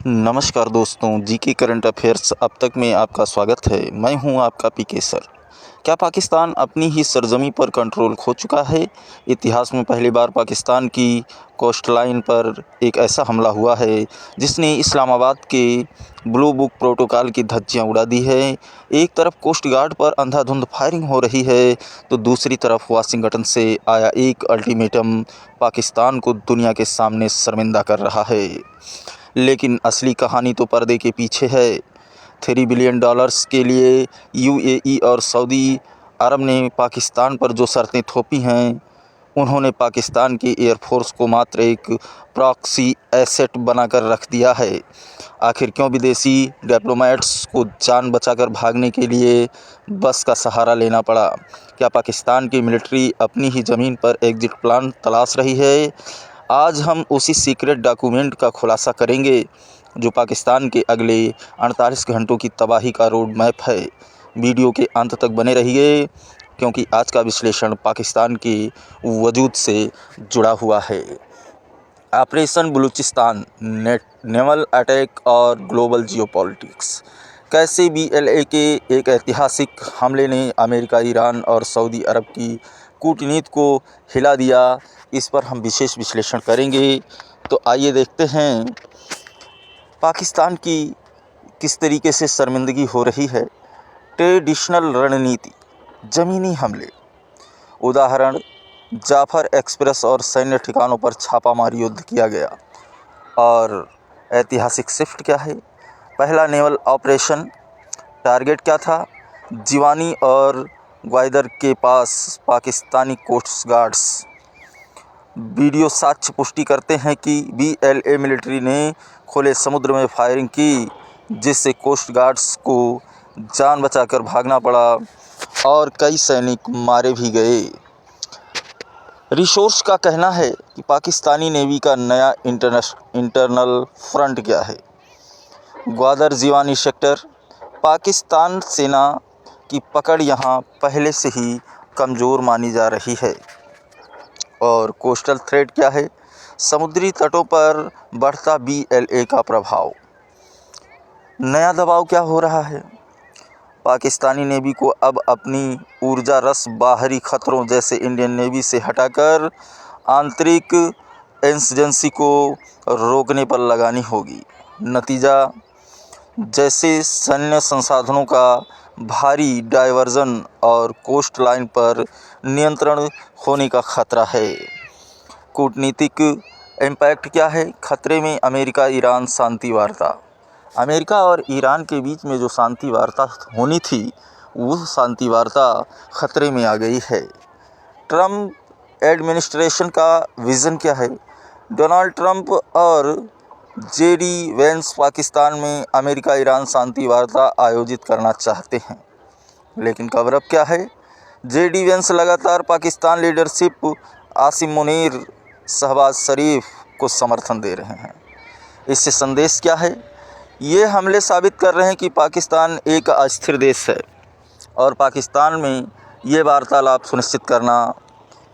नमस्कार दोस्तों, GK current affairs अब तक में आपका स्वागत है। मैं हूं आपका पीके सर। क्या पाकिस्तान अपनी ही सरजमी पर कंट्रोल खो चुका है? इतिहास में पहली बार पाकिस्तान की कोस्टलाइन पर एक ऐसा हमला हुआ है जिसने इस्लामाबाद के ब्लू बुक प्रोटोकॉल की धज्जियां उड़ा दी है। एक तरफ कोस्ट गार्ड पर अंधाधुंध फायरिंग हो रही है तो दूसरी तरफ वाशिंगटन से आया एक अल्टीमेटम पाकिस्तान को दुनिया के सामने शर्मिंदा कर रहा है। लेकिन असली कहानी तो पर्दे के पीछे है। $3 बिलियन के लिए यूएई और सऊदी अरब ने पाकिस्तान पर जो शर्तें थोपी हैं, उन्होंने पाकिस्तान की एयरफोर्स को मात्र एक प्रॉक्सी एसेट बनाकर रख दिया है। आखिर क्यों विदेशी डिप्लोमेट्स को जान बचाकर भागने के लिए बस का सहारा लेना पड़ा? क्या पाकिस्तान की मिलिट्री अपनी ही ज़मीन पर एग्जिट प्लान तलाश रही है? आज हम उसी सीक्रेट डॉक्यूमेंट का खुलासा करेंगे जो पाकिस्तान के अगले 48 घंटों की तबाही का रोड मैप है। वीडियो के अंत तक बने रहिए क्योंकि आज का विश्लेषण पाकिस्तान के वजूद से जुड़ा हुआ है। ऑपरेशन बलूचिस्तान, नेवल अटैक और ग्लोबल जियोपॉलिटिक्स। कैसे BLA के एक ऐतिहासिक हमले ने अमेरिका, ईरान और सऊदी अरब की कूटनीति को हिला दिया, इस पर हम विशेष विश्लेषण करेंगे। तो आइए देखते हैं पाकिस्तान की किस तरीके से शर्मिंदगी हो रही है। ट्रेडिशनल रणनीति, ज़मीनी हमले, उदाहरण जाफर एक्सप्रेस और सैन्य ठिकानों पर छापामारी युद्ध किया गया। और ऐतिहासिक शिफ्ट क्या है? पहला नेवल ऑपरेशन, टारगेट क्या था? जिवानी और ग्वादर के पास पाकिस्तानी कोस्ट गार्ड्स। वीडियो साक्ष्य पुष्टि करते हैं कि BLA मिलिट्री ने खुले समुद्र में फायरिंग की, जिससे कोस्ट गार्ड्स को जान बचाकर भागना पड़ा और कई सैनिक मारे भी गए। रिसोर्स का कहना है कि पाकिस्तानी नेवी का नया इंटरनल फ्रंट क्या है? ग्वादर जिवानी सेक्टर। पाकिस्तान सेना की पकड़ यहाँ पहले से ही कमज़ोर मानी जा रही है। और कोस्टल थ्रेट क्या है? समुद्री तटों पर बढ़ता BLA का प्रभाव। नया दबाव क्या हो रहा है? पाकिस्तानी नेवी को अब अपनी ऊर्जा रस बाहरी खतरों जैसे इंडियन नेवी से हटाकर आंतरिक इंसर्जेंसी को रोकने पर लगानी होगी। नतीजा, जैसे सैन्य संसाधनों का भारी डायवर्जन और कोस्ट लाइन पर नियंत्रण होने का खतरा है। कूटनीतिक इम्पैक्ट क्या है? खतरे में अमेरिका ईरान शांति वार्ता। अमेरिका और ईरान के बीच में जो शांति वार्ता होनी थी, वो शांति वार्ता खतरे में आ गई है। ट्रंप एडमिनिस्ट्रेशन का विज़न क्या है? डोनाल्ड ट्रंप और JD वेंस पाकिस्तान में अमेरिका ईरान शांति वार्ता आयोजित करना चाहते हैं, लेकिन कवरअप क्या है? JD वेंस लगातार पाकिस्तान लीडरशिप आसिम मुनीर, शहबाज शरीफ को समर्थन दे रहे हैं। इससे संदेश क्या है? ये हमले साबित कर रहे हैं कि पाकिस्तान एक अस्थिर देश है और पाकिस्तान में ये वार्तालाप सुनिश्चित करना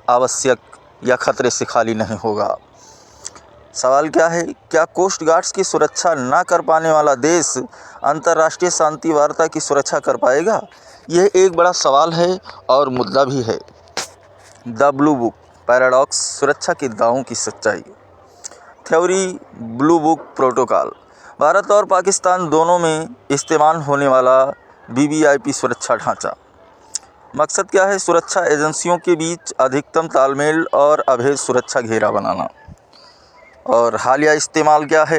आवश्यक या खतरे से खाली नहीं होगा। सवाल क्या है? क्या कोस्ट गार्ड्स की सुरक्षा ना कर पाने वाला देश अंतर्राष्ट्रीय शांति वार्ता की सुरक्षा कर पाएगा? यह एक बड़ा सवाल है और मुद्दा भी है। द ब्लू बुक पैराडॉक्स, सुरक्षा के दावों की सच्चाई। Theory blue book protocol, Bharat और पाकिस्तान दोनों में इस्तेमाल होने वाला VVIP सुरक्षा ढांचा। मकसद क्या है? सुरक्षा एजेंसियों के बीच अधिकतम तालमेल और अभेद सुरक्षा घेरा बनाना। और हालिया इस्तेमाल क्या है?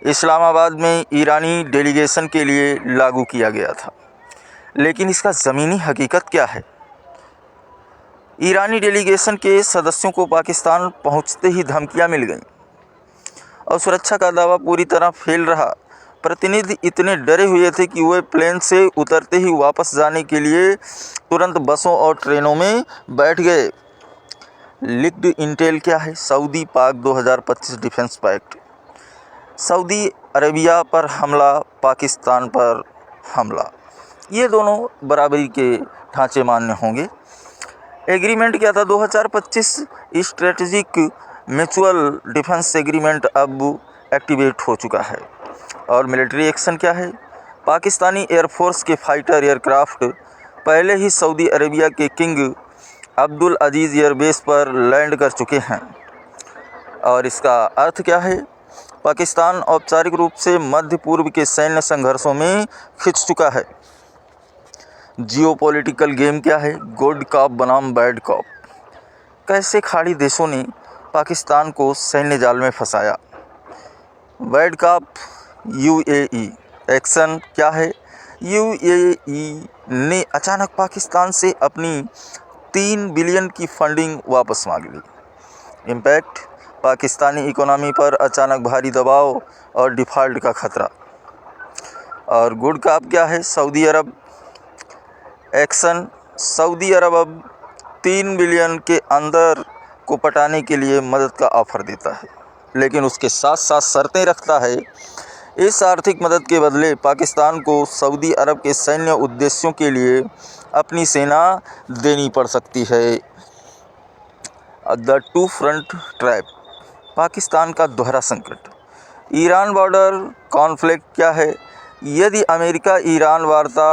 इस्लामाबाद में ईरानी डेलीगेशन के लिए लागू किया गया था, लेकिन इसका ज़मीनी हकीकत क्या है? ईरानी डेलीगेशन के सदस्यों को पाकिस्तान पहुंचते ही धमकियां मिल गईं और सुरक्षा का दावा पूरी तरह फेल रहा। प्रतिनिधि इतने डरे हुए थे कि वे प्लेन से उतरते ही वापस जाने के लिए तुरंत बसों और ट्रेनों में बैठ गए। लीक्ड इंटेल क्या है? सऊदी पाक 2025 डिफेंस पैक्ट। सऊदी अरेबिया पर हमला, पाकिस्तान पर हमला, ये दोनों बराबरी के ढांचे मान्य होंगे। एग्रीमेंट क्या था? 2025 स्ट्रेटजिक म्यूचुअल डिफेंस एग्रीमेंट अब एक्टिवेट हो चुका है। और मिलिट्री एक्शन क्या है? पाकिस्तानी एयरफोर्स के फाइटर एयरक्राफ्ट पहले ही सऊदी अरेबिया के किंग अब्दुल अजीज़ एयरबेस पर लैंड कर चुके हैं। और इसका अर्थ क्या है? पाकिस्तान औपचारिक रूप से मध्य पूर्व के सैन्य संघर्षों में खिंच चुका है। जियोपॉलिटिकल गेम क्या है? गुड कॉप बनाम बैड कॉप। कैसे खाड़ी देशों ने पाकिस्तान को सैन्य जाल में फंसाया। बैड कॉप यूएई एक्शन क्या है? यूएई ने अचानक पाकिस्तान से अपनी 3 बिलियन की फंडिंग वापस मांग ली। इम्पैक्ट पाकिस्तानी इकोनॉमी पर अचानक भारी दबाव और डिफ़ॉल्ट का खतरा। और गुड कॉप क्या है? सऊदी अरब एक्शन। सऊदी अरब अब 3 बिलियन के अंदर को पटाने के लिए मदद का ऑफ़र देता है, लेकिन उसके साथ साथ शर्तें रखता है। इस आर्थिक मदद के बदले पाकिस्तान को सऊदी अरब के सैन्य उद्देश्यों के लिए अपनी सेना देनी पड़ सकती है। The two front trap, Pakistan का दोहरा संकट। ईरान बॉर्डर कॉन्फ्लिक्ट क्या है? यदि अमेरिका ईरान वार्ता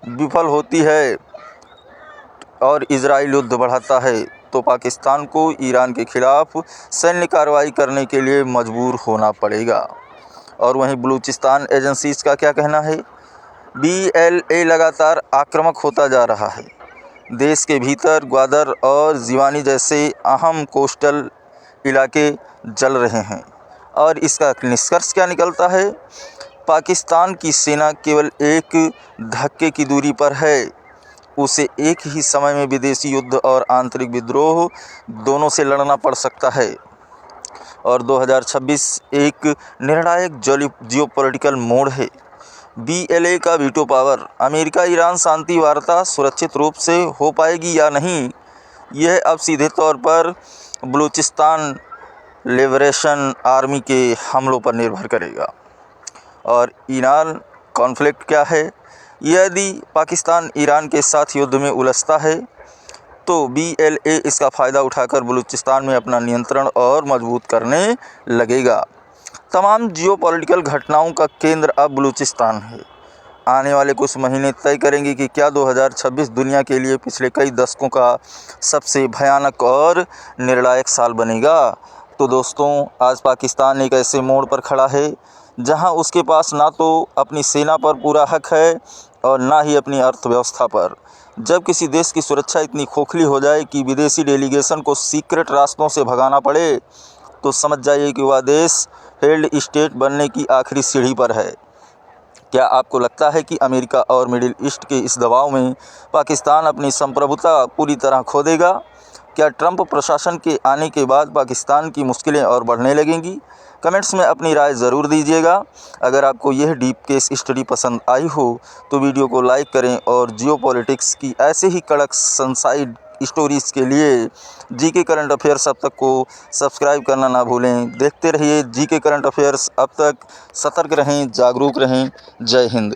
विफल होती है और इजराइल युद्ध बढ़ाता है तो पाकिस्तान को ईरान के खिलाफ सैन्य कार्रवाई करने के लिए मजबूर होना पड़ेगा। और वहीं बलूचिस्तान एजेंसीज का क्या कहना है? BLA लगातार आक्रामक होता जा रहा है। देश के भीतर ग्वादर और जीवानी जैसे अहम कोस्टल इलाके जल रहे हैं। और इसका निष्कर्ष क्या निकलता है? पाकिस्तान की सेना केवल एक धक्के की दूरी पर है। उसे एक ही समय में विदेशी युद्ध और आंतरिक विद्रोह दोनों से लड़ना पड़ सकता है। और 2026 एक निर्णायक जियोपॉलिटिकल मोड़ है। BLA का वीटो पावर, अमेरिका ईरान शांति वार्ता सुरक्षित रूप से हो पाएगी या नहीं, यह अब सीधे तौर पर बलूचिस्तान लिबरेशन आर्मी के हमलों पर निर्भर करेगा। और ईरान कॉन्फ्लिक्ट क्या है? यदि पाकिस्तान ईरान के साथ युद्ध में उलझता है तो BLA इसका फ़ायदा उठाकर बलूचिस्तान में अपना नियंत्रण और मजबूत करने लगेगा। तमाम जियोपॉलिटिकल घटनाओं का केंद्र अब बलूचिस्तान है। आने वाले कुछ महीने तय करेंगे कि क्या 2026 दुनिया के लिए पिछले कई दशकों का सबसे भयानक और निर्णायक साल बनेगा। तो दोस्तों, आज पाकिस्तान एक ऐसे मोड़ पर खड़ा है जहां उसके पास ना तो अपनी सेना पर पूरा हक है और ना ही अपनी अर्थव्यवस्था पर। जब किसी देश की सुरक्षा इतनी खोखली हो जाए कि विदेशी डेलीगेशन को सीक्रेट रास्तों से भगाना पड़े, तो समझ जाइए कि वह देश फेल्ड स्टेट बनने की आखिरी सीढ़ी पर है। क्या आपको लगता है कि अमेरिका और मिडिल ईस्ट के इस दबाव में पाकिस्तान अपनी संप्रभुता पूरी तरह खो देगा? क्या ट्रंप प्रशासन के आने के बाद पाकिस्तान की मुश्किलें और बढ़ने लगेंगी? कमेंट्स में अपनी राय ज़रूर दीजिएगा। अगर आपको यह डीप केस स्टडी पसंद आई हो तो वीडियो को लाइक करें और जियोपॉलिटिक्स की ऐसे ही कड़क सनसाइड स्टोरीज़ के लिए जीके करंट अफेयर्स अब तक को सब्सक्राइब करना ना भूलें। देखते रहिए जीके करंट अफेयर्स। अब तक सतर्क रहें, जागरूक रहें। जय हिंद।